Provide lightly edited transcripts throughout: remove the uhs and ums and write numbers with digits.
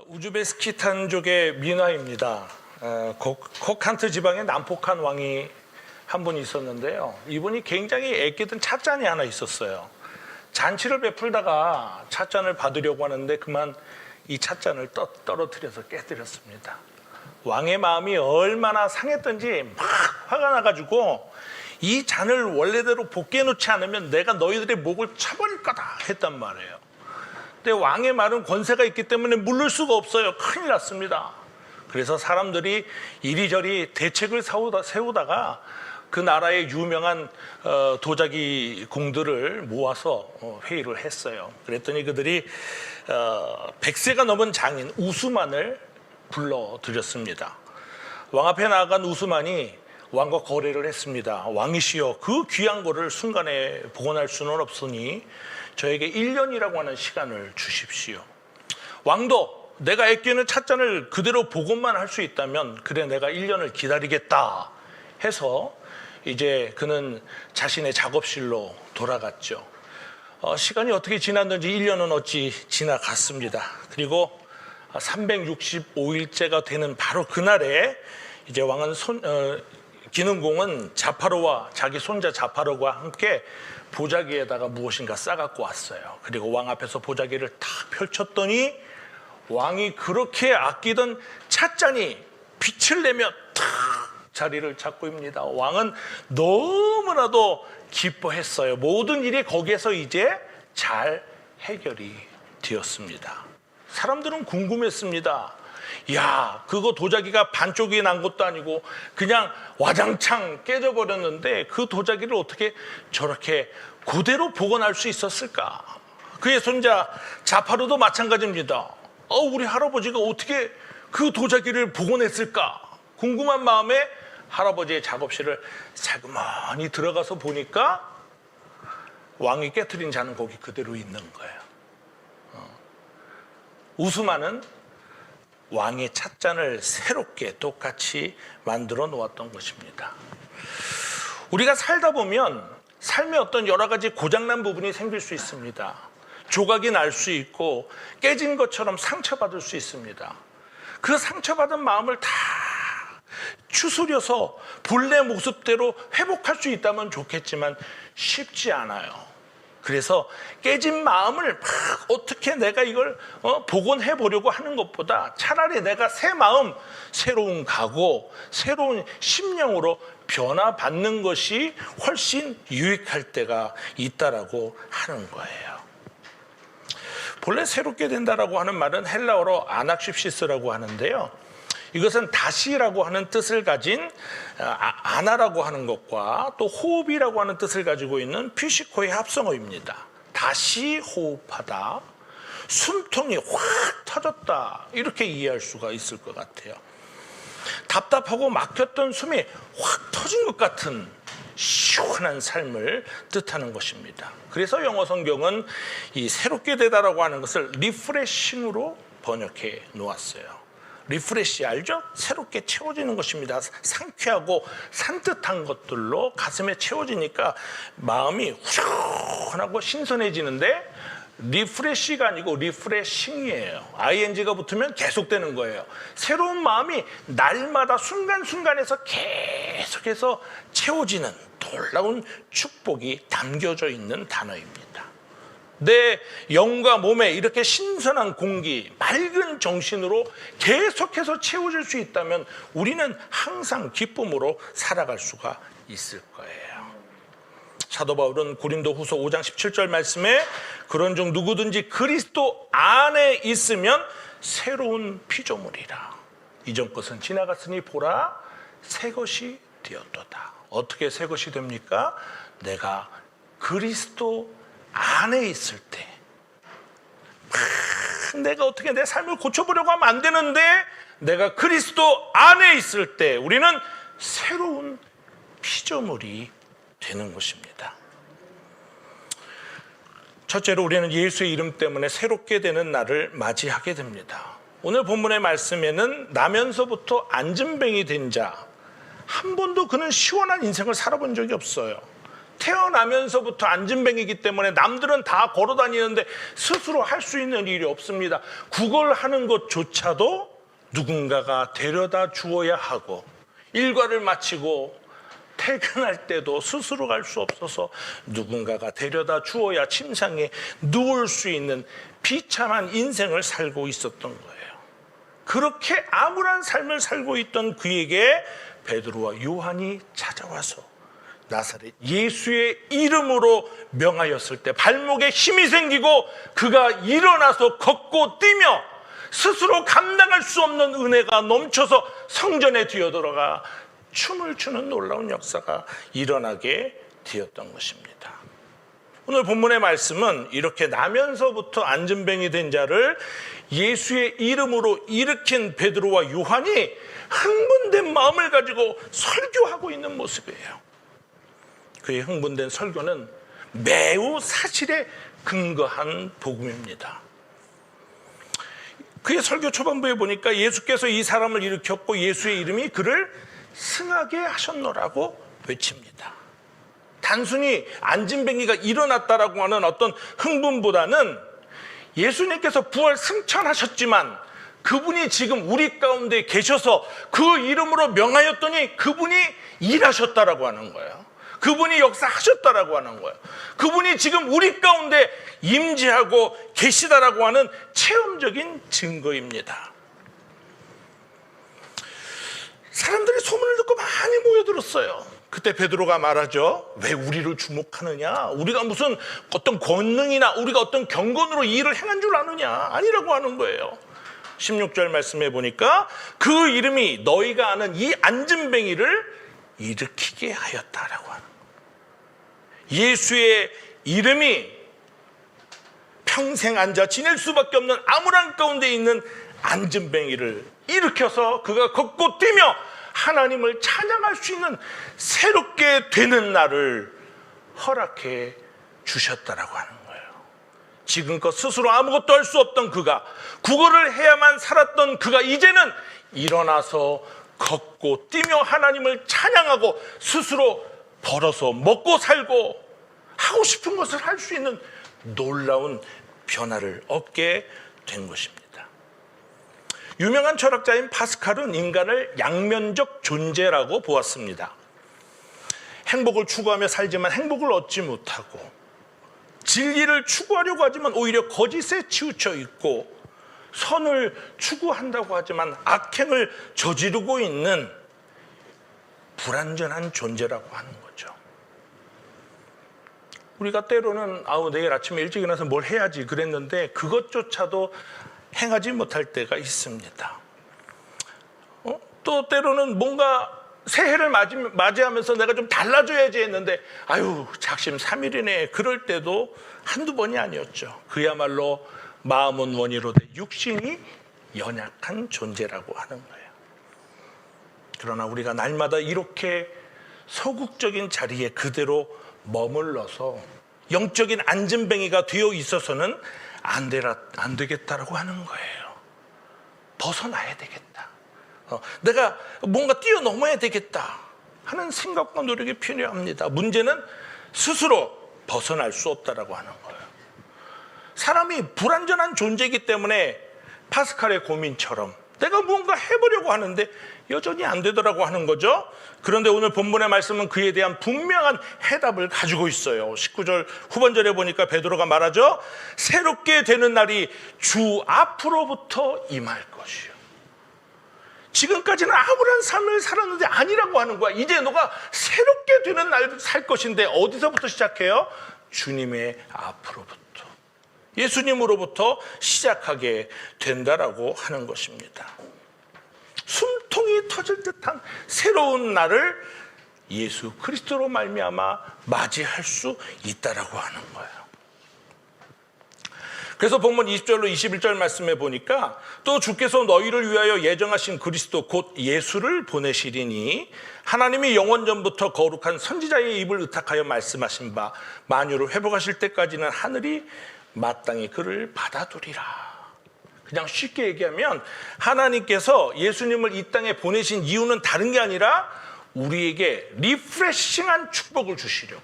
우즈베스키스탄족의 민화입니다. 코칸트 지방의 남포칸 왕이 한 분 있었는데요. 이분이 굉장히 애끼던 찻잔이 하나 있었어요. 잔치를 베풀다가 찻잔을 받으려고 하는데 그만 이 찻잔을 떨어뜨려서 깨뜨렸습니다. 왕의 마음이 얼마나 상했던지 막 화가 나가지고 이 잔을 원래대로 복귀해 놓지 않으면 내가 너희들의 목을 쳐버릴 거다 했단 말이에요. 근데 왕의 말은 권세가 있기 때문에 물을 수가 없어요. 큰일 났습니다. 그래서 사람들이 이리저리 대책을 세우다가 그 나라의 유명한 도자기 공들을 모아서 회의를 했어요. 그랬더니 그들이 100세가 넘은 장인 우스만을 불러들였습니다. 왕 앞에 나아간 우스만이 왕과 거래를 했습니다. 왕이시여, 그 귀한 거를 순간에 복원할 수는 없으니 저에게 1년이라고 하는 시간을 주십시오. 왕도 내가 애끼는 찻잔을 그대로 복원만 할 수 있다면 그래, 내가 1년을 기다리겠다 해서 이제 그는 자신의 작업실로 돌아갔죠. 시간이 어떻게 지났는지 1년은 어찌 지나갔습니다. 그리고 365일째가 되는 바로 그날에 이제 왕은 기능공은 자파로와 자기 손자 자파로와 함께 보자기에다가 무엇인가 싸갖고 왔어요. 그리고 왕 앞에서 보자기를 탁 펼쳤더니 왕이 그렇게 아끼던 찻잔이 빛을 내며 탁 자리를 잡고 있습니다. 왕은 너무나도 기뻐했어요. 모든 일이 거기에서 이제 잘 해결이 되었습니다. 사람들은 궁금했습니다. 야, 그거 도자기가 반쪽이 난 것도 아니고 그냥 와장창 깨져버렸는데 그 도자기를 어떻게 저렇게 그대로 복원할 수 있었을까? 그의 손자 자파로도 마찬가지입니다. 우리 할아버지가 어떻게 그 도자기를 복원했을까? 궁금한 마음에 할아버지의 작업실을 살그머니 들어가서 보니까 왕이 깨트린 잔은 거기 그대로 있는 거예요. 우스만은 왕의 찻잔을 새롭게 똑같이 만들어 놓았던 것입니다. 우리가 살다 보면 삶에 어떤 여러 가지 고장난 부분이 생길 수 있습니다. 조각이 날 수 있고 깨진 것처럼 상처받을 수 있습니다. 그 상처받은 마음을 다 추스려서 본래 모습대로 회복할 수 있다면 좋겠지만 쉽지 않아요. 그래서 깨진 마음을 막 어떻게 내가 이걸 복원해 보려고 하는 것보다 차라리 내가 새 마음, 새로운 각오, 새로운 심령으로 변화받는 것이 훨씬 유익할 때가 있다라고 하는 거예요. 본래 새롭게 된다라고 하는 말은 헬라어로 아낙십시스라고 하는데요. 이것은 다시라고 하는 뜻을 가진 아나라고 하는 것과 또 호흡이라고 하는 뜻을 가지고 있는 피시코의 합성어입니다. 다시 호흡하다, 숨통이 확 터졌다, 이렇게 이해할 수가 있을 것 같아요. 답답하고 막혔던 숨이 확 터진 것 같은 시원한 삶을 뜻하는 것입니다. 그래서 영어 성경은 이 새롭게 되다라고 하는 것을 리프레싱으로 번역해 놓았어요. 리프레시 알죠? 새롭게 채워지는 것입니다. 상쾌하고 산뜻한 것들로 가슴에 채워지니까 마음이 후련하고 신선해지는데 리프레시가 아니고 리프레싱이에요. ing가 붙으면 계속되는 거예요. 새로운 마음이 날마다 순간순간에서 계속해서 채워지는 놀라운 축복이 담겨져 있는 단어입니다. 내 영과 몸에 이렇게 신선한 공기, 맑은 정신으로 계속해서 채워질 수 있다면 우리는 항상 기쁨으로 살아갈 수가 있을 거예요. 사도 바울은 고린도후서 5장 17절 말씀에 그런즉 누구든지 그리스도 안에 있으면 새로운 피조물이라. 이전 것은 지나갔으니 보라 새 것이 되었도다. 어떻게 새 것이 됩니까? 내가 그리스도 안에 있을 때 내가 어떻게 내 삶을 고쳐보려고 하면 안 되는데 내가 그리스도 안에 있을 때 우리는 새로운 피조물이 되는 것입니다. 첫째로 우리는 예수의 이름 때문에 새롭게 되는 날을 맞이하게 됩니다. 오늘 본문의 말씀에는 나면서부터 앉은뱅이 된 자, 한 번도 그는 시원한 인생을 살아본 적이 없어요. 태어나면서부터 안진뱅이기 때문에 남들은 다 걸어 다니는데 스스로 할 수 있는 일이 없습니다. 그걸 하는 것조차도 누군가가 데려다 주어야 하고, 일과를 마치고 퇴근할 때도 스스로 갈 수 없어서 누군가가 데려다 주어야 침상에 누울 수 있는 비참한 인생을 살고 있었던 거예요. 그렇게 암울한 삶을 살고 있던 그에게 베드로와 요한이 찾아와서 나사렛 예수의 이름으로 명하였을 때 발목에 힘이 생기고 그가 일어나서 걷고 뛰며 스스로 감당할 수 없는 은혜가 넘쳐서 성전에 뛰어들어가 춤을 추는 놀라운 역사가 일어나게 되었던 것입니다. 오늘 본문의 말씀은 이렇게 나면서부터 안진뱅이 된 자를 예수의 이름으로 일으킨 베드로와 요한이 흥분된 마음을 가지고 설교하고 있는 모습이에요. 그의 흥분된 설교는 매우 사실에 근거한 복음입니다. 그의 설교 초반부에 보니까 예수께서 이 사람을 일으켰고 예수의 이름이 그를 승하게 하셨노라고 외칩니다. 단순히 안진뱅이가 일어났다라고 하는 어떤 흥분보다는 예수님께서 부활 승천하셨지만 그분이 지금 우리 가운데 계셔서 그 이름으로 명하였더니 그분이 일하셨다라고 하는 거예요. 그분이 역사하셨다라고 하는 거예요. 그분이 지금 우리 가운데 임재하고 계시다라고 하는 체험적인 증거입니다. 사람들이 소문을 듣고 많이 모여들었어요. 그때 베드로가 말하죠. 왜 우리를 주목하느냐? 우리가 무슨 어떤 권능이나 우리가 어떤 경건으로 이 일을 행한 줄 아느냐? 아니라고 하는 거예요. 16절 말씀해 보니까 그 이름이 너희가 아는 이 안진뱅이를 일으키게 하였다라고 하는 거예요. 예수의 이름이 평생 앉아 지낼 수밖에 없는 암울한 가운데 있는 안진뱅이를 일으켜서 그가 걷고 뛰며 하나님을 찬양할 수 있는 새롭게 되는 날을 허락해 주셨다라고 하는 거예요. 지금껏 스스로 아무것도 할 수 없던 그가, 구걸을 해야만 살았던 그가 이제는 일어나서 걷고 뛰며 하나님을 찬양하고 스스로 벌어서 먹고 살고 하고 싶은 것을 할 수 있는 놀라운 변화를 얻게 된 것입니다. 유명한 철학자인 파스칼은 인간을 양면적 존재라고 보았습니다. 행복을 추구하며 살지만 행복을 얻지 못하고, 진리를 추구하려고 하지만 오히려 거짓에 치우쳐 있고, 선을 추구한다고 하지만 악행을 저지르고 있는 불완전한 존재라고 하는 거죠. 우리가 때로는 내일 아침에 일찍 일어나서 뭘 해야지 그랬는데 그것조차도 행하지 못할 때가 있습니다. 또 때로는 뭔가 새해를 맞이하면서 내가 좀 달라져야지 했는데 작심 3일이네 그럴 때도 한두 번이 아니었죠. 그야말로 마음은 원이로되 육신이 연약한 존재라고 하는 거예요. 그러나 우리가 날마다 이렇게 소극적인 자리에 그대로 머물러서 영적인 안진뱅이가 되어 있어서는 안 되겠다라고 하는 거예요. 벗어나야 되겠다. 내가 뭔가 뛰어넘어야 되겠다 하는 생각과 노력이 필요합니다. 문제는 스스로 벗어날 수 없다라고 하는 거예요. 사람이 불완전한 존재이기 때문에 파스칼의 고민처럼 내가 뭔가 해보려고 하는데 여전히 안 되더라고 하는 거죠. 그런데 오늘 본문의 말씀은 그에 대한 분명한 해답을 가지고 있어요. 19절 후반절에 보니까 베드로가 말하죠. 새롭게 되는 날이 주 앞으로부터 임할 것이요. 지금까지는 암울한 삶을 살았는데 아니라고 하는 거야. 이제 너가 새롭게 되는 날 살 것인데 어디서부터 시작해요? 주님의 앞으로부터, 예수님으로부터 시작하게 된다라고 하는 것입니다. 숨통이 터질 듯한 새로운 날을 예수 그리스도로 말미암아 맞이할 수 있다라고 하는 거예요. 그래서 본문 20절로 21절 말씀에 보니까 또 주께서 너희를 위하여 예정하신 그리스도 곧 예수를 보내시리니 하나님이 영원 전부터 거룩한 선지자의 입을 의탁하여 말씀하신 바 만유를 회복하실 때까지는 하늘이 마땅히 그를 받아두리라. 그냥 쉽게 얘기하면 하나님께서 예수님을 이 땅에 보내신 이유는 다른 게 아니라 우리에게 리프레싱한 축복을 주시려고,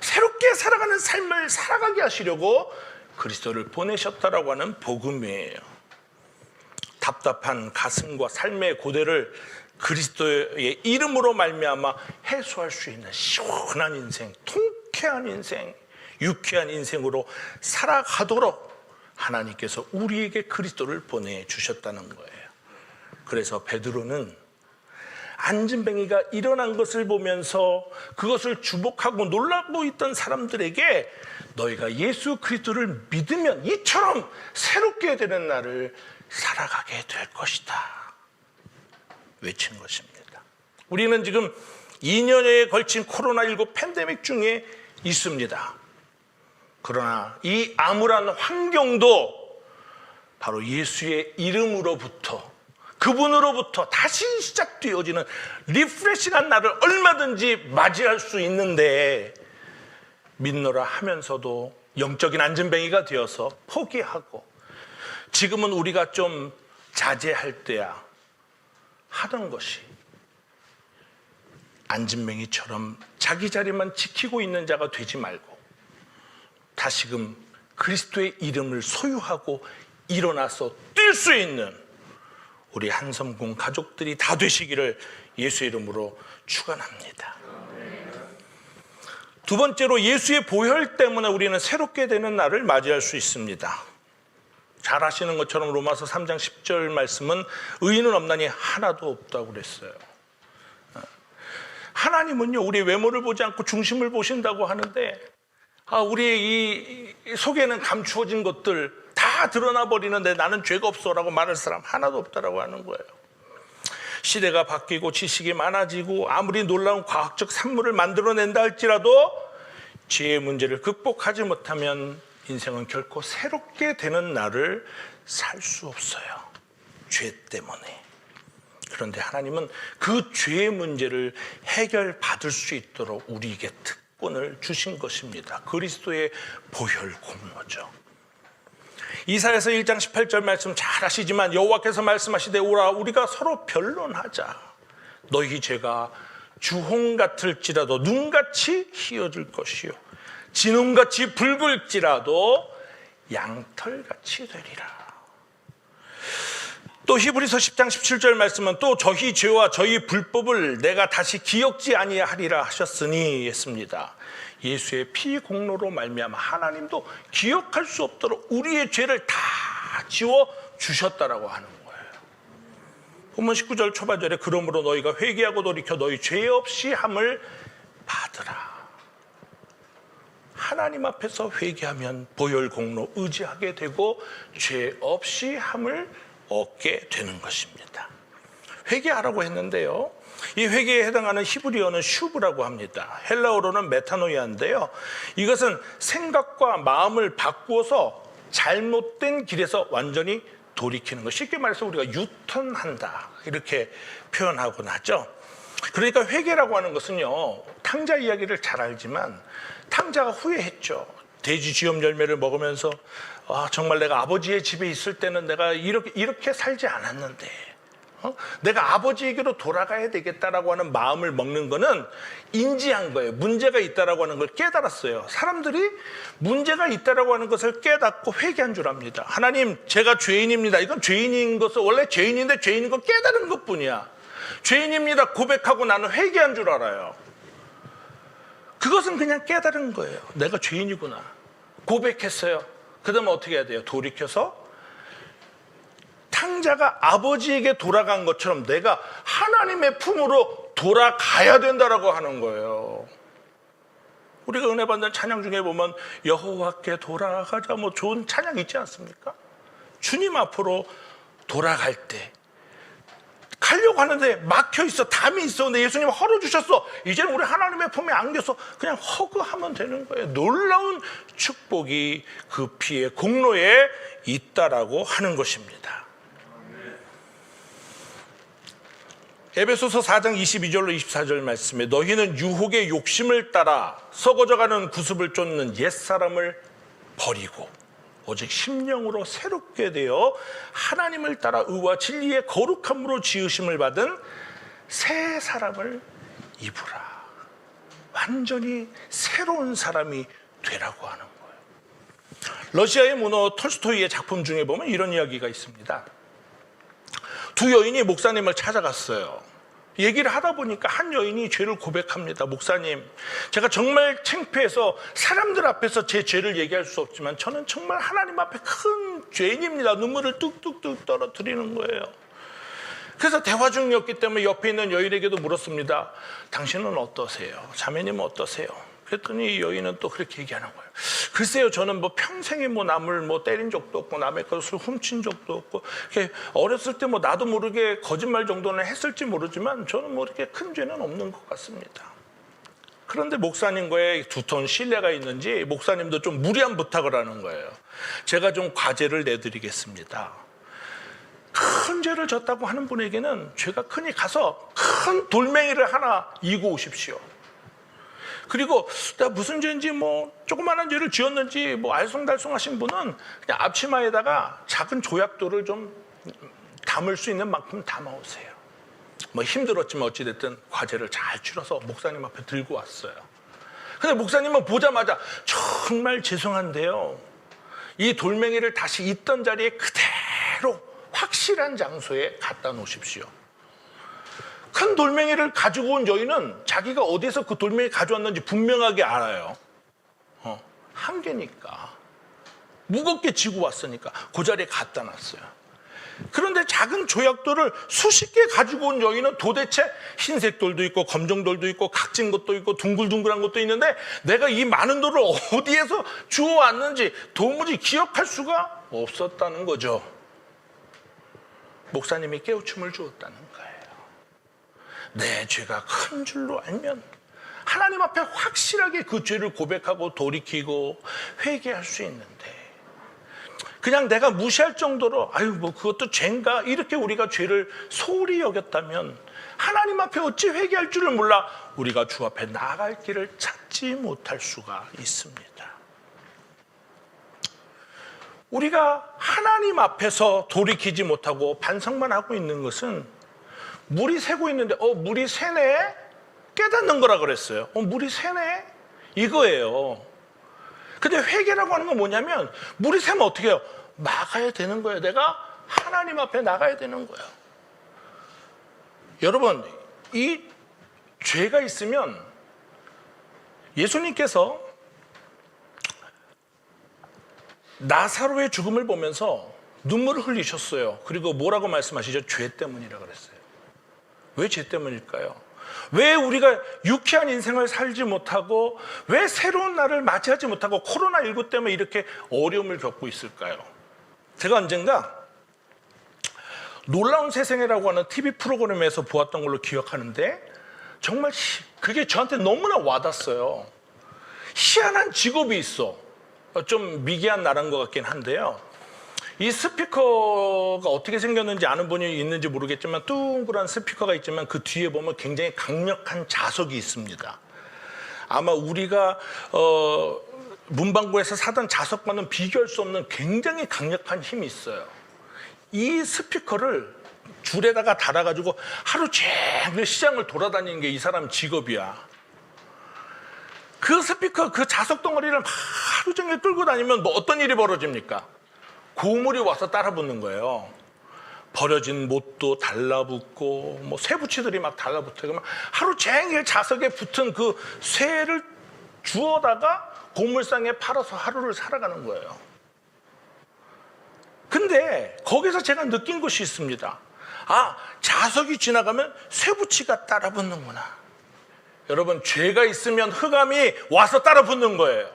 새롭게 살아가는 삶을 살아가게 하시려고 그리스도를 보내셨다라고 하는 복음이에요. 답답한 가슴과 삶의 고대를 그리스도의 이름으로 말미암아 해소할 수 있는 시원한 인생, 통쾌한 인생, 유쾌한 인생으로 살아가도록 하나님께서 우리에게 그리스도를 보내주셨다는 거예요. 그래서 베드로는 안진뱅이가 일어난 것을 보면서 그것을 주목하고 놀라고 있던 사람들에게 너희가 예수 그리스도를 믿으면 이처럼 새롭게 되는 날을 살아가게 될 것이다 외친 것입니다. 우리는 지금 2년여에 걸친 코로나19 팬데믹 중에 있습니다. 그러나 이 암울한 환경도 바로 예수의 이름으로부터, 그분으로부터 다시 시작되어지는 리프레시한 날을 얼마든지 맞이할 수 있는데, 믿노라 하면서도 영적인 안진뱅이가 되어서 포기하고 지금은 우리가 좀 자제할 때야 하던 것이, 안진뱅이처럼 자기 자리만 지키고 있는 자가 되지 말고 다시금 그리스도의 이름을 소유하고 일어나서 뛸 수 있는 우리 한섬공 가족들이 다 되시기를 예수 이름으로 축원합니다. 두 번째로, 예수의 보혈 때문에 우리는 새롭게 되는 날을 맞이할 수 있습니다. 잘 아시는 것처럼 로마서 3장 10절 말씀은 의인은 없나니 하나도 없다고 그랬어요. 하나님은요, 우리 외모를 보지 않고 중심을 보신다고 하는데, 우리의 이 속에는 감추어진 것들 다 드러나 버리는데 나는 죄가 없어라고 말할 사람 하나도 없다라고 하는 거예요. 시대가 바뀌고 지식이 많아지고 아무리 놀라운 과학적 산물을 만들어낸다 할지라도 죄의 문제를 극복하지 못하면 인생은 결코 새롭게 되는 날을 살 수 없어요. 죄 때문에. 그런데 하나님은 그 죄의 문제를 해결받을 수 있도록 우리에게 특권을 주신 것입니다. 그리스도의 보혈 공로죠. 이사야서 1장 18절 말씀 잘 아시지만 여호와께서 말씀하시되 오라 우리가 서로 변론하자. 너희 죄가 주홍 같을지라도 눈같이 희어질 것이요 진홍같이 붉을지라도 양털같이 되리라. 또 히브리서 10장 17절 말씀은 또 저희 죄와 저희 불법을 내가 다시 기억지 아니하리라 하셨으니 했습니다. 예수의 피 공로로 말미암아 하나님도 기억할 수 없도록 우리의 죄를 다 지워 주셨다라고 하는 거예요. 본문 19절 초반절에 그러므로 너희가 회개하고 돌이켜 너희 죄 없이 함을 받으라. 하나님 앞에서 회개하면 보혈 공로 의지하게 되고 죄 없이 함을 얻게 되는 것입니다. 회개하라고 했는데요, 이 회개에 해당하는 히브리어는 슈브라고 합니다. 헬라어로는 메타노이아인데요, 이것은 생각과 마음을 바꾸어서 잘못된 길에서 완전히 돌이키는 것, 쉽게 말해서 우리가 유턴한다 이렇게 표현하곤 하죠. 그러니까 회개라고 하는 것은요, 탕자 이야기를 잘 알지만 탕자가 후회했죠. 돼지 쥐염 열매를 먹으면서 정말 내가 아버지의 집에 있을 때는 내가 이렇게 살지 않았는데 내가 아버지에게로 돌아가야 되겠다라고 하는 마음을 먹는 거는 인지한 거예요. 문제가 있다라고 하는 걸 깨달았어요. 사람들이 문제가 있다라고 하는 것을 깨닫고 회개한 줄 압니다. 하나님, 제가 죄인입니다. 이건 죄인인 것은 원래 죄인인데 죄인인 걸 깨달은 것뿐이야. 죄인입니다 고백하고 나는 회개한 줄 알아요. 그것은 그냥 깨달은 거예요. 내가 죄인이구나 고백했어요. 그 다음에 어떻게 해야 돼요? 돌이켜서 탕자가 아버지에게 돌아간 것처럼 내가 하나님의 품으로 돌아가야 된다라고 하는 거예요. 우리가 은혜 받는 찬양 중에 보면 여호와께 돌아가자 뭐 좋은 찬양 있지 않습니까? 주님 앞으로 돌아갈 때 가려고 하는데 막혀 있어, 담이 있어. 근데 예수님 허러 주셨어. 이제는 우리 하나님의 품에 안겨서 그냥 허그하면 되는 거예요. 놀라운 축복이 그 피의 공로에 있다라고 하는 것입니다. 에베소서 4장 22절로 24절 말씀에 너희는 유혹의 욕심을 따라 썩어져가는 구습을 쫓는 옛사람을 버리고 오직 심령으로 새롭게 되어 하나님을 따라 의와 진리의 거룩함으로 지으심을 받은 새 사람을 입으라. 완전히 새로운 사람이 되라고 하는 거예요. 러시아의 문호 톨스토이의 작품 중에 보면 이런 이야기가 있습니다. 두 여인이 목사님을 찾아갔어요. 얘기를 하다 보니까 한 여인이 죄를 고백합니다. 목사님, 제가 정말 창피해서 사람들 앞에서 제 죄를 얘기할 수 없지만 저는 정말 하나님 앞에 큰 죄인입니다. 눈물을 뚝뚝뚝 떨어뜨리는 거예요. 그래서 대화 중이었기 때문에 옆에 있는 여인에게도 물었습니다. 당신은 어떠세요? 자매님은 어떠세요? 그랬더니 여인은 또 그렇게 얘기하는 거예요. 글쎄요, 저는 뭐 평생에 뭐 남을 뭐 때린 적도 없고 남의 것을 훔친 적도 없고, 어렸을 때 뭐 나도 모르게 거짓말 정도는 했을지 모르지만 저는 뭐 이렇게 큰 죄는 없는 것 같습니다. 그런데 목사님과의 두터운 신뢰가 있는지 목사님도 좀 무리한 부탁을 하는 거예요. 제가 좀 과제를 내드리겠습니다. 큰 죄를 졌다고 하는 분에게는 죄가 크니 가서 큰 돌멩이를 하나 이고 오십시오. 그리고 내가 무슨 죄인지 뭐 조그마한 죄를 지었는지 뭐 알쏭달쏭하신 분은 그냥 앞치마에다가 작은 조약돌을 좀 담을 수 있는 만큼 담아오세요. 뭐 힘들었지만 어찌됐든 과제를 잘 치러서 목사님 앞에 들고 왔어요. 근데 목사님은 보자마자 정말 죄송한데요, 이 돌멩이를 다시 있던 자리에 그대로 확실한 장소에 갖다 놓으십시오. 큰 돌멩이를 가지고 온 여인은 자기가 어디서 그 돌멩이 가져왔는지 분명하게 알아요. 한 개니까. 무겁게 지고 왔으니까 그 자리에 갖다 놨어요. 그런데 작은 조약돌을 수십 개 가지고 온 여인은 도대체 흰색 돌도 있고 검정 돌도 있고 각진 것도 있고 둥글둥글한 것도 있는데 내가 이 많은 돌을 어디에서 주워왔는지 도무지 기억할 수가 없었다는 거죠. 목사님이 깨우침을 주었다는 거예요. 내 죄가 큰 줄로 알면 하나님 앞에 확실하게 그 죄를 고백하고 돌이키고 회개할 수 있는데, 그냥 내가 무시할 정도로 아유 뭐 그것도 죄인가 이렇게 우리가 죄를 소홀히 여겼다면 하나님 앞에 어찌 회개할 줄을 몰라 우리가 주 앞에 나아갈 길을 찾지 못할 수가 있습니다. 우리가 하나님 앞에서 돌이키지 못하고 반성만 하고 있는 것은 물이 새고 있는데 물이 새네? 깨닫는 거라 그랬어요. 물이 새네? 이거예요. 근데 회개라고 하는 건 뭐냐면 물이 새면 어떻게 해요? 나가야 되는 거예요. 내가 하나님 앞에 나가야 되는 거예요. 여러분, 이 죄가 있으면 예수님께서 나사로의 죽음을 보면서 눈물을 흘리셨어요. 그리고 뭐라고 말씀하시죠? 죄 때문이라고 그랬어요. 왜 죄 때문일까요? 왜 우리가 유쾌한 인생을 살지 못하고 왜 새로운 날을 맞이하지 못하고 코로나19 때문에 이렇게 어려움을 겪고 있을까요? 제가 언젠가 놀라운 세상이라고 하는 TV 프로그램에서 보았던 걸로 기억하는데 정말 그게 저한테 너무나 와닿았어요. 희한한 직업이 있어. 좀 미개한 나라인 것 같긴 한데요. 이 스피커가 어떻게 생겼는지 아는 분이 있는지 모르겠지만 둥그란 스피커가 있지만 그 뒤에 보면 굉장히 강력한 자석이 있습니다. 아마 우리가 문방구에서 사던 자석과는 비교할 수 없는 굉장히 강력한 힘이 있어요. 이 스피커를 줄에다가 달아가지고 하루 종일 시장을 돌아다니는 게 이 사람 직업이야. 그 스피커, 그 자석 덩어리를 하루 종일 끌고 다니면 뭐 어떤 일이 벌어집니까? 고물이 와서 따라 붙는 거예요. 버려진 못도 달라붙고 뭐 쇠붙이들이 막 달라붙어요. 그러면 하루 종일 자석에 붙은 그 쇠를 주워다가 고물상에 팔아서 하루를 살아가는 거예요. 근데 거기서 제가 느낀 것이 있습니다. 아, 자석이 지나가면 쇠붙이가 따라 붙는구나. 여러분, 죄가 있으면 흑암이 와서 따라 붙는 거예요.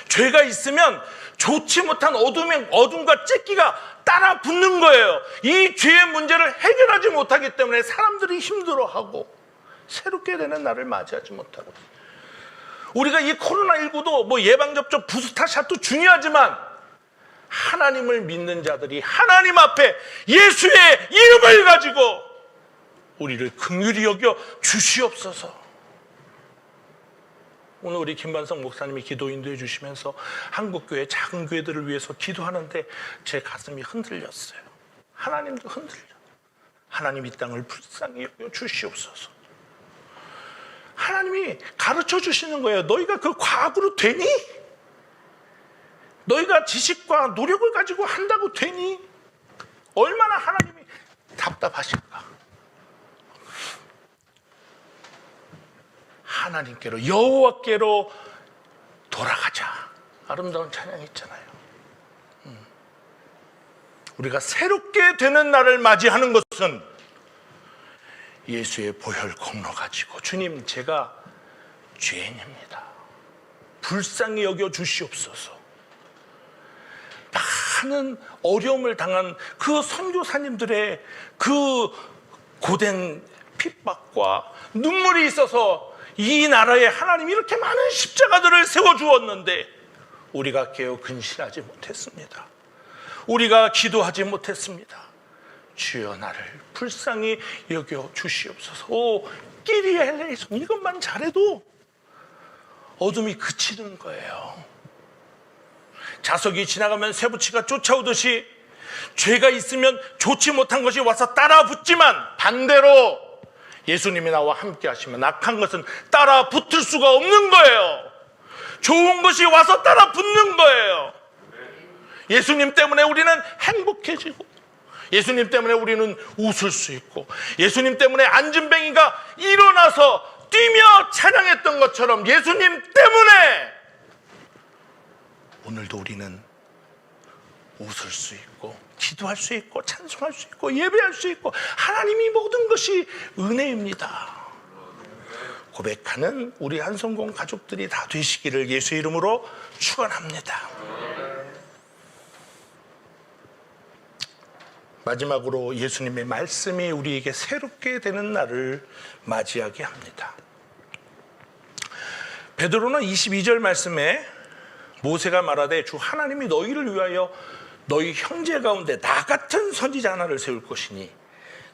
죄가 있으면 좋지 못한 어둠과 찢기가 따라 붙는 거예요. 이 죄의 문제를 해결하지 못하기 때문에 사람들이 힘들어하고 새롭게 되는 날을 맞이하지 못하고, 우리가 이 코로나19도 뭐 예방접종 부스터샷도 중요하지만 하나님을 믿는 자들이 하나님 앞에 예수의 이름을 가지고 우리를 긍휼히 여겨 주시옵소서. 오늘 우리 김반석 목사님이 기도 인도해 주시면서 한국교회 작은 교회들을 위해서 기도하는데 제 가슴이 흔들렸어요. 하나님도 흔들려. 하나님 이 땅을 불쌍히 여겨 주시옵소서. 하나님이 가르쳐 주시는 거예요. 너희가 그 과학으로 되니? 너희가 지식과 노력을 가지고 한다고 되니? 얼마나 하나님이 답답하실까? 하나님께로, 여호와께로 돌아가자. 아름다운 찬양이 있잖아요. 우리가 새롭게 되는 날을 맞이하는 것은 예수의 보혈 공로 가지고, 주님, 제가 죄인입니다. 불쌍히 여겨 주시옵소서. 많은 어려움을 당한 그 선교사님들의 그 고된 핍박과 눈물이 있어서 이 나라에 하나님이 이렇게 많은 십자가들을 세워주었는데 우리가 깨어 근신하지 못했습니다. 우리가 기도하지 못했습니다. 주여, 나를 불쌍히 여겨 주시옵소서. 오, 끼리 엘레이son, 이것만 잘해도 어둠이 그치는 거예요. 자석이 지나가면 쇠붙이가 쫓아오듯이 죄가 있으면 좋지 못한 것이 와서 따라 붙지만, 반대로 예수님이 나와 함께 하시면 악한 것은 따라 붙을 수가 없는 거예요. 좋은 것이 와서 따라 붙는 거예요. 예수님 때문에 우리는 행복해지고, 예수님 때문에 우리는 웃을 수 있고, 예수님 때문에 안진뱅이가 일어나서 뛰며 찬양했던 것처럼 예수님 때문에 오늘도 우리는 웃을 수 있고, 기도할 수 있고, 찬송할 수 있고, 예배할 수 있고, 하나님이 모든 것이 은혜입니다. 고백하는 우리 한성공 가족들이 다 되시기를 예수의 이름으로 축원합니다. 마지막으로 예수님의 말씀이 우리에게 새롭게 되는 날을 맞이하게 합니다. 베드로는 22절 말씀에 모세가 말하되 주 하나님이 너희를 위하여 너희 형제 가운데 나 같은 선지자 하나를 세울 것이니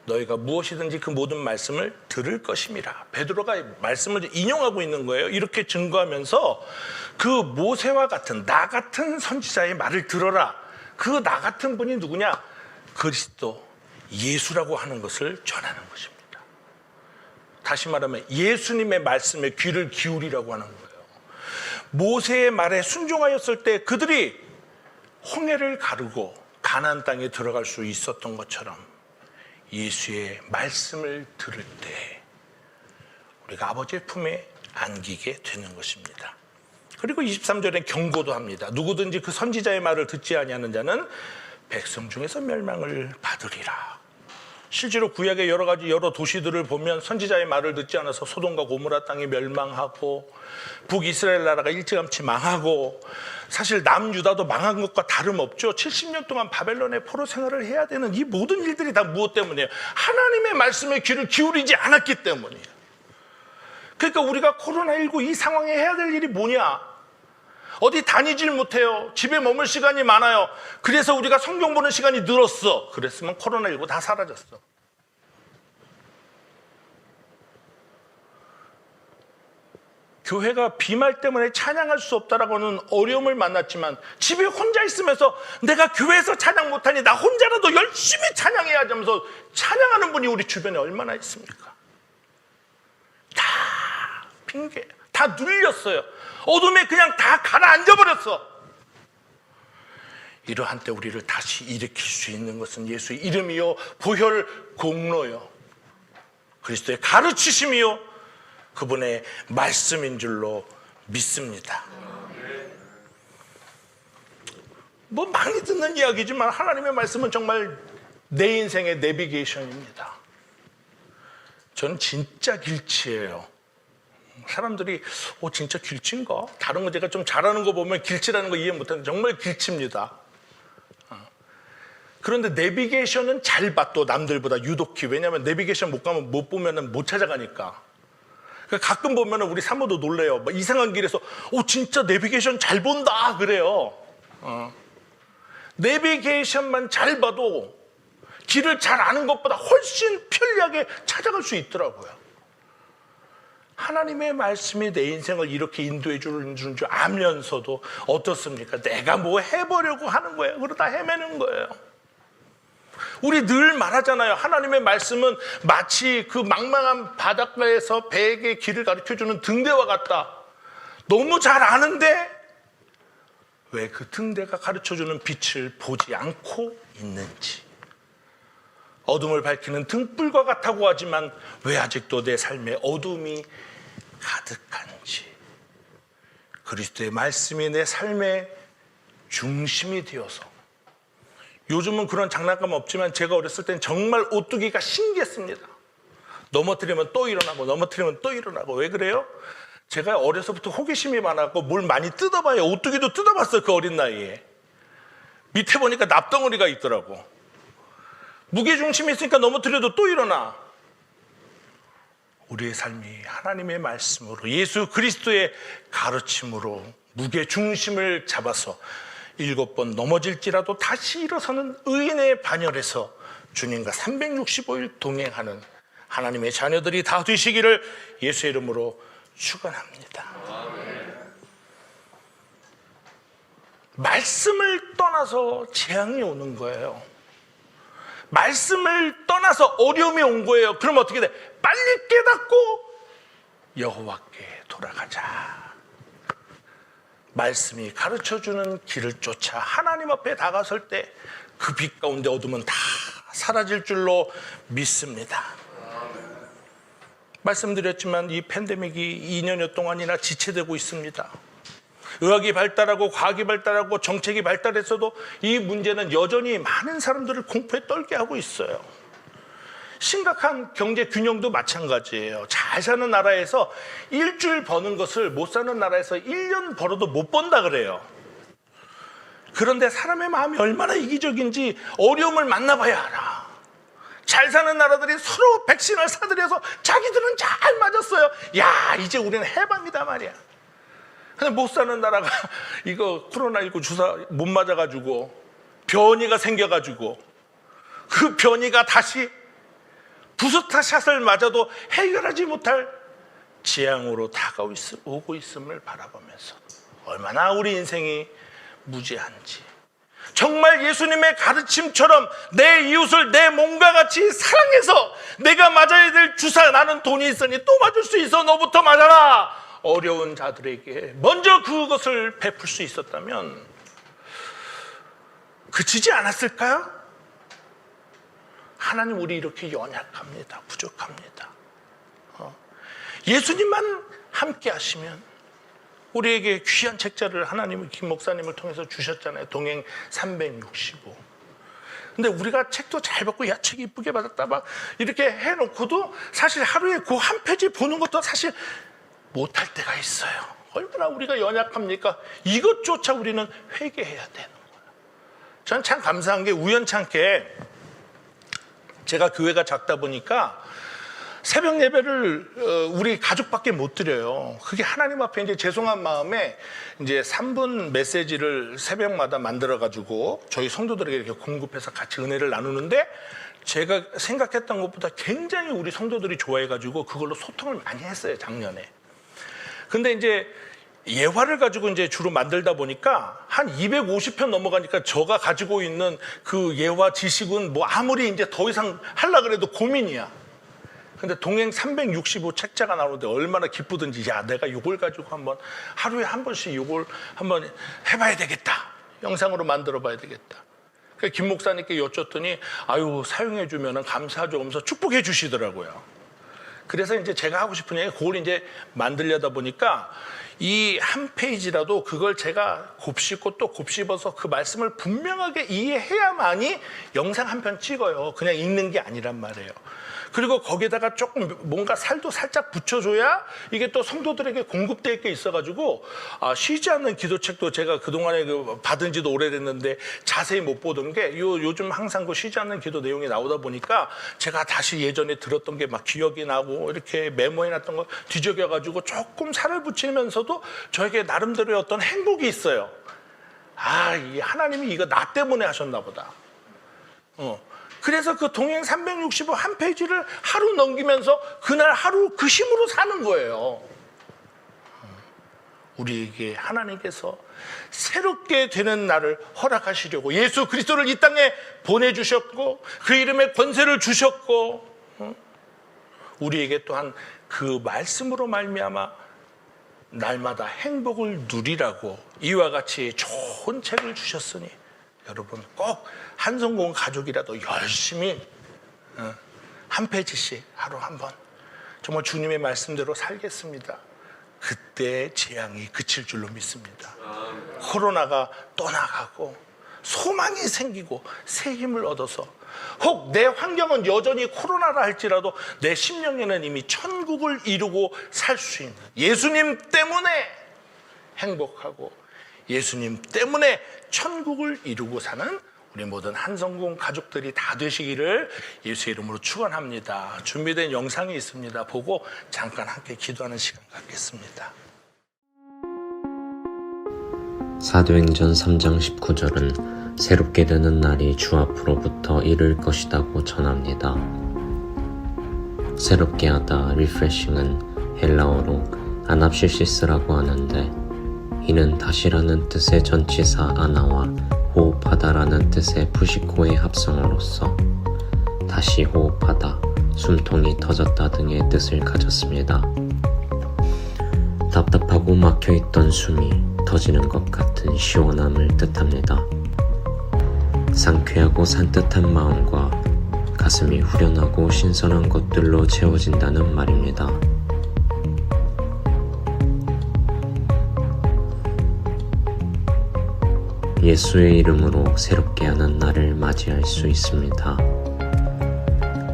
너희가 무엇이든지 그 모든 말씀을 들을 것임이라. 베드로가 말씀을 인용하고 있는 거예요. 이렇게 증거하면서 그 모세와 같은 나 같은 선지자의 말을 들어라. 그 나 같은 분이 누구냐? 그리스도 예수라고 하는 것을 전하는 것입니다. 다시 말하면 예수님의 말씀에 귀를 기울이라고 하는 거예요. 모세의 말에 순종하였을 때 그들이 홍해를 가르고 가나안 땅에 들어갈 수 있었던 것처럼 예수의 말씀을 들을 때 우리가 아버지의 품에 안기게 되는 것입니다. 그리고 23절에 경고도 합니다. 누구든지 그 선지자의 말을 듣지 아니하는 자는 백성 중에서 멸망을 받으리라. 실제로 구약의 여러 도시들을 보면 선지자의 말을 듣지 않아서 소돔과 고모라 땅이 멸망하고 북이스라엘 나라가 일찌감치 망하고, 사실 남유다도 망한 것과 다름없죠. 70년 동안 바벨론의 포로 생활을 해야 되는 이 모든 일들이 다 무엇 때문이에요? 하나님의 말씀에 귀를 기울이지 않았기 때문이에요. 그러니까 우리가 코로나19 이 상황에 해야 될 일이 뭐냐? 어디 다니질 못해요. 집에 머물 시간이 많아요. 그래서 우리가 성경 보는 시간이 늘었어. 그랬으면 코로나19 다 사라졌어. 교회가 비말 때문에 찬양할 수 없다라고는 어려움을 만났지만 집에 혼자 있으면서 내가 교회에서 찬양 못하니 나 혼자라도 열심히 찬양해야 하면서 찬양하는 분이 우리 주변에 얼마나 있습니까? 다 핑계, 다 눌렸어요. 어둠에 그냥 다 가라앉아버렸어. 이러한 때 우리를 다시 일으킬 수 있는 것은 예수의 이름이요 보혈 공로요 그리스도의 가르치심이요 그분의 말씀인 줄로 믿습니다. 뭐 많이 듣는 이야기지만 하나님의 말씀은 정말 내 인생의 내비게이션입니다. 전 진짜 길치예요. 사람들이 진짜 길치인가? 다른 거 제가 좀 잘하는 거 보면 길치라는 거 이해 못하는데 정말 길치입니다. 그런데 내비게이션은 잘 봐, 또 남들보다 유독히. 왜냐하면 내비게이션 못 가면 못 보면 못 찾아가니까. 가끔 보면 우리 사모도 놀래요. 이상한 길에서 진짜 내비게이션 잘 본다 그래요. 내비게이션만 잘 봐도 길을 잘 아는 것보다 훨씬 편리하게 찾아갈 수 있더라고요. 하나님의 말씀이 내 인생을 이렇게 인도해 주는 줄 알면서도 어떻습니까? 내가 뭐 해보려고 하는 거예요. 그러다 헤매는 거예요. 우리 늘 말하잖아요. 하나님의 말씀은 마치 그 망망한 바닷가에서 배에게 길을 가르쳐주는 등대와 같다. 너무 잘 아는데 왜 그 등대가 가르쳐주는 빛을 보지 않고 있는지. 어둠을 밝히는 등불과 같다고 하지만 왜 아직도 내 삶에 어둠이 가득한지. 그리스도의 말씀이 내 삶의 중심이 되어서. 요즘은 그런 장난감 없지만 제가 어렸을 땐 정말 오뚜기가 신기했습니다. 넘어뜨리면 또 일어나고 넘어뜨리면 또 일어나고. 왜 그래요? 제가 어려서부터 호기심이 많았고 뭘 많이 뜯어봐요. 오뚜기도 뜯어봤어요. 그 어린 나이에. 밑에 보니까 납덩어리가 있더라고. 무게중심이 있으니까 넘어뜨려도 또 일어나. 우리의 삶이 하나님의 말씀으로, 예수 그리스도의 가르침으로 무게중심을 잡아서 7번 넘어질지라도 다시 일어서는 의인의 반열에서 주님과 365일 동행하는 하나님의 자녀들이 다 되시기를 예수의 이름으로 축원합니다. 말씀을 떠나서 재앙이 오는 거예요. 말씀을 떠나서 어려움이 온 거예요. 그럼 어떻게 돼? 빨리 깨닫고 여호와께 돌아가자. 말씀이 가르쳐주는 길을 쫓아 하나님 앞에 다가설 때 그 빛 가운데 어둠은 다 사라질 줄로 믿습니다. 말씀드렸지만 이 팬데믹이 2년여 동안이나 지체되고 있습니다. 의학이 발달하고 과학이 발달하고 정책이 발달했어도 이 문제는 여전히 많은 사람들을 공포에 떨게 하고 있어요. 심각한 경제 균형도 마찬가지예요. 잘 사는 나라에서 일주일 버는 것을 못 사는 나라에서 1년 벌어도 못 번다 그래요. 그런데 사람의 마음이 얼마나 이기적인지 어려움을 만나봐야 알아. 잘 사는 나라들이 서로 백신을 사들여서 자기들은 잘 맞았어요. 야, 이제 우리는 해방이다 말이야. 근데 못 사는 나라가 이거 코로나19 주사 못 맞아가지고 변이가 생겨가지고 그 변이가 다시 부스터샷을 맞아도 해결하지 못할 재앙으로 다가오고 있음을 바라보면서 얼마나 우리 인생이 무지한지. 정말 예수님의 가르침처럼 내 이웃을 내 몸과 같이 사랑해서 내가 맞아야 될 주사, 나는 돈이 있으니 또 맞을 수 있어, 너부터 맞아라. 어려운 자들에게 먼저 그것을 베풀 수 있었다면 그치지 않았을까요? 하나님, 우리 이렇게 연약합니다. 부족합니다. 예수님만 함께 하시면. 우리에게 귀한 책자를 하나님은 김 목사님을 통해서 주셨잖아요. 동행 365. 근데 우리가 책도 잘 받고, 야, 책 이쁘게 받았다 막 이렇게 해놓고도 사실 하루에 그 한 페이지 보는 것도 사실 못할 때가 있어요. 얼마나 우리가 연약합니까? 이것조차 우리는 회개해야 되는 거예요. 저는 참 감사한 게 우연찮게 제가 교회가 작다 보니까 새벽 예배를 우리 가족밖에 못 드려요. 그게 하나님 앞에 이제 죄송한 마음에 이제 3분 메시지를 새벽마다 만들어가지고 저희 성도들에게 이렇게 공급해서 같이 은혜를 나누는데 제가 생각했던 것보다 굉장히 우리 성도들이 좋아해가지고 그걸로 소통을 많이 했어요, 작년에. 근데 이제 예화를 가지고 이제 주로 만들다 보니까 한 250편 넘어가니까 제가 가지고 있는 그 예화 지식은 뭐 아무리 이제 더 이상 하려고 그래도 고민이야. 근데 동행 365 책자가 나오는데 얼마나 기쁘든지, 야, 내가 이걸 가지고 한번 하루에 한 번씩 이걸 한번 해봐야 되겠다. 영상으로 만들어 봐야 되겠다. 그래서 김 목사님께 여쭸더니 아유, 사용해 주면 감사하죠 하면서 축복해 주시더라고요. 그래서 이제 제가 하고 싶은 얘기, 그걸 이제 만들려다 보니까 이 한 페이지라도 그걸 제가 곱씹고 또 곱씹어서 그 말씀을 분명하게 이해해야만이 영상 한 편 찍어요. 그냥 읽는 게 아니란 말이에요. 그리고 거기에다가 조금 뭔가 살도 살짝 붙여줘야 이게 또 성도들에게 공급될 게 있어가지고, 쉬지 않는 기도책도 제가 그동안에 받은 지도 오래됐는데 자세히 못 보던 게 요즘 항상 그 쉬지 않는 기도 내용이 나오다 보니까 제가 다시 예전에 들었던 게 막 기억이 나고 이렇게 메모해놨던 거 뒤적여가지고 조금 살을 붙이면서도 저에게 나름대로의 어떤 행복이 있어요. 이 하나님이 이거 나 때문에 하셨나 보다. 그래서 그 동행 365 한 페이지를 하루 넘기면서 그날 하루 그 힘으로 사는 거예요. 우리에게 하나님께서 새롭게 되는 날을 허락하시려고 예수 그리스도를 이 땅에 보내주셨고 그 이름의 권세를 주셨고 우리에게 또한 그 말씀으로 말미암아 날마다 행복을 누리라고 이와 같이 좋은 책을 주셨으니 여러분 꼭 한성공 가족이라도 열심히 한 페이지씩 하루 한 번 정말 주님의 말씀대로 살겠습니다. 그때 재앙이 그칠 줄로 믿습니다. 코로나가 떠나가고 소망이 생기고 새 힘을 얻어서 혹 내 환경은 여전히 코로나라 할지라도 내 심령에는 이미 천국을 이루고 살 수 있는 예수님 때문에 행복하고 예수님 때문에 천국을 이루고 사는 우리 모든 한성공 가족들이 다 되시기를 예수의 이름으로 축원합니다. 준비된 영상이 있습니다. 보고 잠깐 함께 기도하는 시간 갖겠습니다. 사도행전 3장 19절은 새롭게 되는 날이 주 앞으로부터 이를 것이라고 전합니다. 새롭게 하다, refreshing은 헬라어로 아납시시스라고 하는데 이는 다시라는 뜻의 전치사 아나와 호흡하다라는 뜻의 푸시코의 합성어로서 다시 호흡하다, 숨통이 터졌다 등의 뜻을 가졌습니다. 답답하고 막혀있던 숨이 터지는 것 같은 시원함을 뜻합니다. 상쾌하고 산뜻한 마음과 가슴이 후련하고 신선한 것들로 채워진다는 말입니다. 예수의 이름으로 새롭게 하는 날을 맞이할 수 있습니다.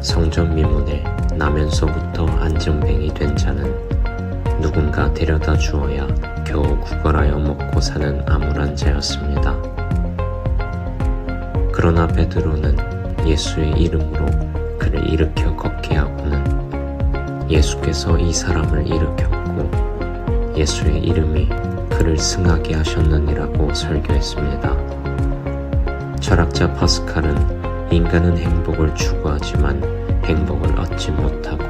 성전 미문에 나면서부터 안전뱅이 된 자는 누군가 데려다 주어야 겨우 구걸하여 먹고 사는 암울한 자였습니다. 그러나 베드로는 예수의 이름으로 그를 일으켜 걷게 하고는 예수께서 이 사람을 일으켰고 예수의 이름이 그를 승하게 하셨느니라고 설교했습니다. 철학자 파스칼은 인간은 행복을 추구하지만 행복을 얻지 못하고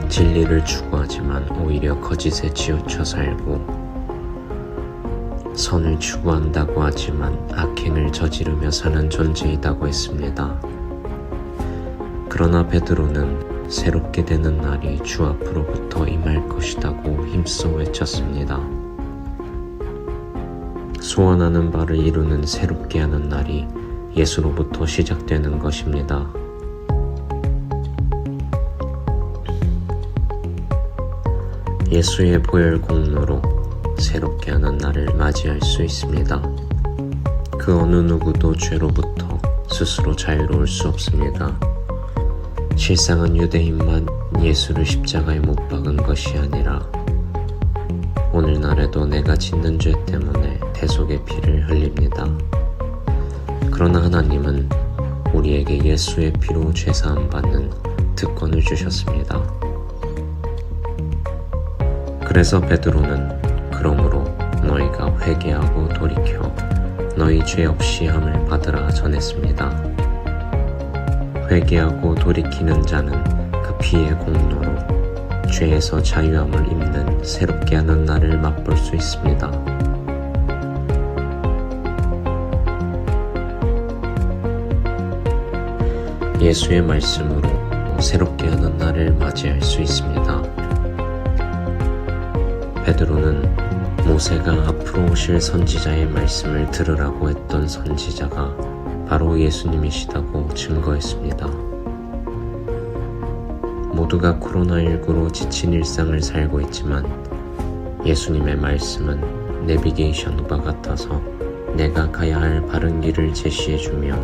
진리를 추구하지만 오히려 거짓에 치우쳐 살고 선을 추구한다고 하지만 악행을 저지르며 사는 존재이다고 했습니다. 그러나 베드로는 새롭게 되는 날이 주 앞으로부터 임할 것이라고 힘써 외쳤습니다. 소원하는 바를 이루는 새롭게 하는 날이 예수로부터 시작되는 것입니다. 예수의 보혈 공로로 새롭게 하는 날을 맞이할 수 있습니다. 그 어느 누구도 죄로부터 스스로 자유로울 수 없습니다. 실상은 유대인만 예수를 십자가에 못 박은 것이 아니라 오늘날에도 내가 짓는 죄 때문에 대속의 피를 흘립니다. 그러나 하나님은 우리에게 예수의 피로 죄사함 받는 특권을 주셨습니다. 그래서 베드로는 그러므로 너희가 회개하고 돌이켜 너희 죄 없이 함을 받으라 전했습니다. 회개하고 돌이키는 자는 그 피의 공로로 죄에서 자유함을 입는 새롭게 하는 날을 맛볼 수 있습니다. 예수의 말씀으로 새롭게 하는 날을 맞이할 수 있습니다. 베드로는 모세가 앞으로 오실 선지자의 말씀을 들으라고 했던 선지자가 바로 예수님이시다고 증거했습니다. 모두가 코로나19로 지친 일상을 살고 있지만 예수님의 말씀은 내비게이션과 같아서 내가 가야 할 바른 길을 제시해주며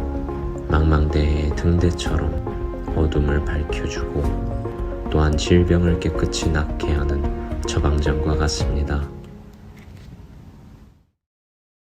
망망대해의 등대처럼 어둠을 밝혀주고 또한 질병을 깨끗이 낫게 하는 처방전과 같습니다.